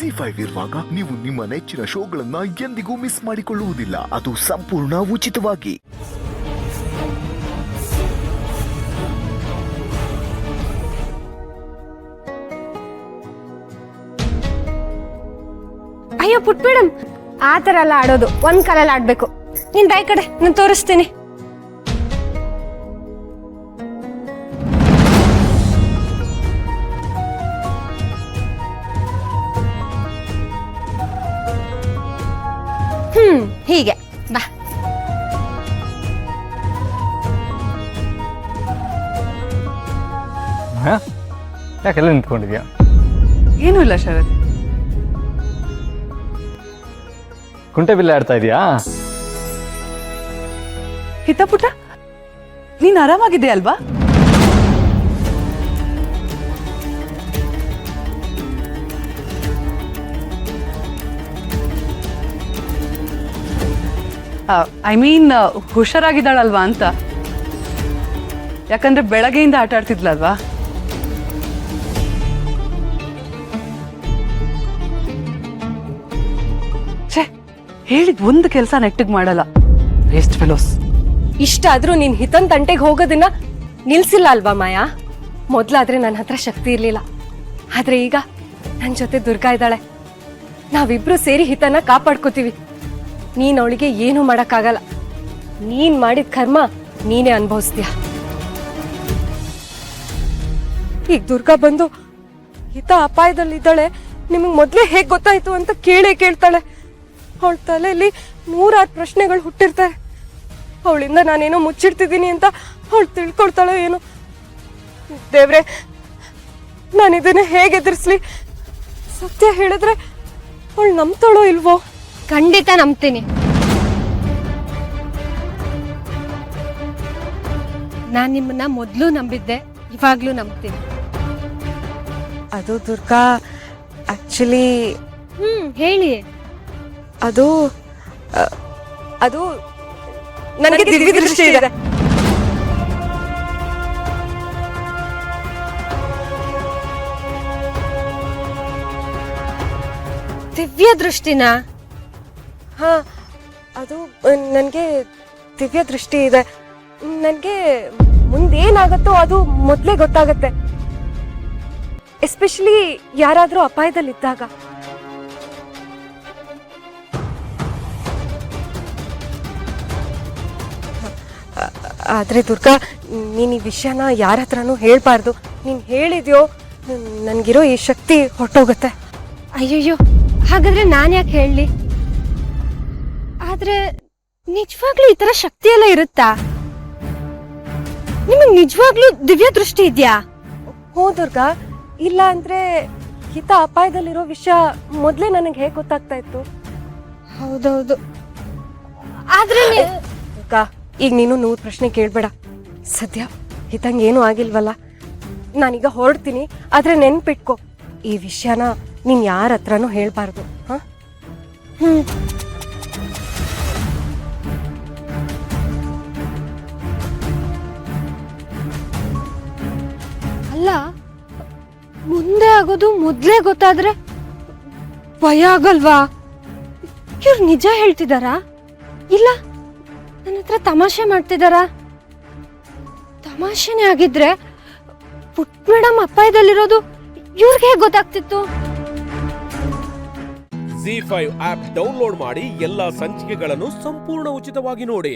ZEE5 ಇರುವಾಗ ನೀವು ನಿಮ್ಮ ನೆಚ್ಚಿನ ಶೋಗಳನ್ನ ಎಂದಿಗೂ ಮಿಸ್ ಮಾಡಿಕೊಳ್ಳುವುದಿಲ್ಲ. ಅದು ಸಂಪೂರ್ಣ ಉಚಿತವಾಗಿ. ಅಯ್ಯೋ ಪುಟ್ ಮೇಡಮ್, ಆ ಥರ ಎಲ್ಲ ಆಡೋದು ಒಂದ್ ಕಾಲಲ್ಲಿ ಆಡ್ಬೇಕು. ನೀನ್ ಬಾಯ್ ಕಡೆ, ನಾನು ತೋರಿಸ್ತೀನಿ. ಹೀಗೆ ಬಾ. ಯಾಕೆಲ್ಲ ನಿಂತ್ಕೊಂಡಿದ್ಯಾ? ಏನೂ ಇಲ್ಲ ಶರತ್. ಕುಂಟೆ ಬಿಲ್ಲೆ ಆಡ್ತಾ ಇದೀಯಾ? ಹಿತಪುಟ, ನೀನ್ ಆರಾಮಾಗಿದೆ ಅಲ್ವಾ? ಐ ಮೀನ್ ಹುಷಾರಾಗಿದ್ದಾಳಲ್ವಾ ಅಂತ. ಯಾಕಂದ್ರೆ ಬೆಳಗ್ಗೆಯಿಂದ ಆಟ ಆಡ್ತಿದ್ಲಲ್ವಾ? ಛೇ, ಹೇಳಿದ್ ಒಂದು ಕೆಲಸ ನೆಟ್ಟಿಗೆ ಮಾಡಲ್ಲ. Waste fellows. ಇಷ್ಟಾದ್ರೂ ನೀನ್ ಹಿತನ್ ತಂಟೆಗೆ ಹೋಗೋದನ್ನ ನಿಲ್ಸಿಲ್ಲ ಅಲ್ವಾ ಮಾಯಾ? ಮೊದ್ಲಾದ್ರೆ ನನ್ನ ಹತ್ರ ಶಕ್ತಿ ಇರ್ಲಿಲ್ಲ, ಆದ್ರೆ ಈಗ ನನ್ ಜೊತೆ ದುರ್ಗಾ ಇದ್ದಾಳೆ. ನಾವಿಬ್ರು ಸೇರಿ ಹಿತನ ಕಾಪಾಡ್ಕೋತೀವಿ. ನೀನ್ ಅವಳಿಗೆ ಏನು ಮಾಡಕ್ಕಾಗಲ್ಲ. ನೀನ್ ಮಾಡಿದ ಕರ್ಮ ನೀನೇ ಅನುಭವಿಸ್ತೀಯ. ಈಗ ದುರ್ಗಾ ಬಂದು ಹಿತ ಅಪಾಯದಲ್ಲಿದ್ದಾಳೆ, ನಿಮಗ್ ಮೊದ್ಲೇ ಹೇಗ್ ಗೊತ್ತಾಯ್ತು ಅಂತ ಕೇಳ್ತಾಳೆ. ಅವಳ ತಲೆಯಲ್ಲಿ 100 ಪ್ರಶ್ನೆಗಳು ಹುಟ್ಟಿರ್ತಾರೆ. ಅವಳಿಂದ ನಾನೇನೋ ಮುಚ್ಚಿಡ್ತಿದ್ದೀನಿ ಅಂತ ಅವಳು ತಿಳ್ಕೊಳ್ತಾಳೋ ಏನೋ. ದೇವ್ರೆ, ನಾನು ಇದನ್ನ ಹೇಗೆ ಎದುರಿಸ್ಲಿ? ಸತ್ಯ ಹೇಳಿದ್ರೆ ಅವಳು ನಂಬ್ತಾಳೋ ಇಲ್ವೋ? ಖಂಡಿತ ನಂಬ್ತೀನಿ. ನಾನ್ ನಿಮ್ಮನ್ನ ಮೊದ್ಲು ನಂಬಿದ್ದೆ, ಇವಾಗ್ಲೂ ನಂಬ್ತೀನಿ. ಅದು ದುರ್ಗಾ, ಆಕ್ಚುಲಿ ಹೇಳಿ. ಅದು ನನಗೆ ದಿವ್ಯ ದೃಷ್ಟಿ ಇದೆ. ದಿವ್ಯ ದೃಷ್ಟಿನ? ಹಾ, ಅದು ನನಗೆ ದಿವ್ಯ ದೃಷ್ಟಿ ಇದೆ. ನನಗೆ ಮುಂದೇನಾಗತ್ತೋ ಅದು ಮೊದಲೇ ಗೊತ್ತಾಗತ್ತೆ, ಎಸ್ಪೆಷಲಿ ಯಾರಾದ್ರೂ ಅಪಾಯದಲ್ಲಿದ್ದಾಗ. ಆದ್ರೆ ದುರ್ಗಾ, ನೀನ್ ಈ ವಿಷಯನ ಯಾರ ಹತ್ರನೂ ಹೇಳ್ಬಾರ್ದು. ನೀನ್ ಹೇಳಿದ್ಯೋ ನನ್ಗಿರೋ ಈ ಶಕ್ತಿ ಹೊರಟೋಗತ್ತೆ. ಅಯ್ಯಯ್ಯೋ, ಹಾಗಾದ್ರೆ ನಾನ್ ಯಾಕೆ ಹೇಳಲಿ? ಆದ್ರೆ ನಿಜವಾಗ್ಲೂ ಈ ತರ ಶಕ್ತಿ ಎಲ್ಲ ಇರುತ್ತಾ? ನಿಮಗ್ ನಿಜವಾಗ್ಲೂ ದಿವ್ಯ ದೃಷ್ಟಿ ಇದ್ಯಾ? ಹೋ ದುರ್ಗಾ, ಇಲ್ಲ ಅಂದ್ರೆ ಹಿತ ಅಪಾಯದಲ್ಲಿರೋ ವಿಷಯ ಮೊದ್ಲೇ ನನಗೆ ಹೇಗೆ ಗೊತ್ತಾಗ್ತಾ ಇತ್ತು? ಹೌದೌದು. ಆದ್ರೆ ದುರ್ಗಾ, ಈಗ ನೀನು 100 ಪ್ರಶ್ನೆ ಕೇಳ್ಬೇಡ. ಸದ್ಯ ಹಿತಂಗ್ ಏನೂ ಆಗಿಲ್ವಲ್ಲ. ನಾನೀಗ ಹೊರಡ್ತೀನಿ, ಆದ್ರೆ ನೆನ್ಪಿಟ್ಕೋ, ಈ ವಿಷಯನ ನೀನ್ ಯಾರ ಹತ್ರನೂ ಹೇಳ್ಬಾರ್ದು. ಹ? ಅಲ್ಲ, ಮುಂದೆ ಆಗೋದು ಮೊದ್ಲೇ ಗೊತ್ತಾದ್ರೆ ಭಯ ಆಗಲ್ವಾ? ಇವ್ರು ನಿಜ ಹೇಳ್ತಿದಾರಾ ಇಲ್ಲ ನನ್ನ ಹತ್ರ ತಮಾಷೆ ಮಾಡ್ತಿದಾರಾ? ತಮಾಷೆನೇ ಆಗಿದ್ರೆ ಪುಟ್ ಮೇಡಮ್ ಅಪಾಯದಲ್ಲಿರೋದು ಇವ್ರಿಗೆ ಹೇಗೆ ಗೊತ್ತಾಗ್ತಿತ್ತು? ZEE5 ಆಪ್ ಡೌನ್ಲೋಡ್ ಮಾಡಿ ಎಲ್ಲಾ ಸಂಚಿಕೆಗಳನ್ನು ಸಂಪೂರ್ಣ ಉಚಿತವಾಗಿ ನೋಡಿ.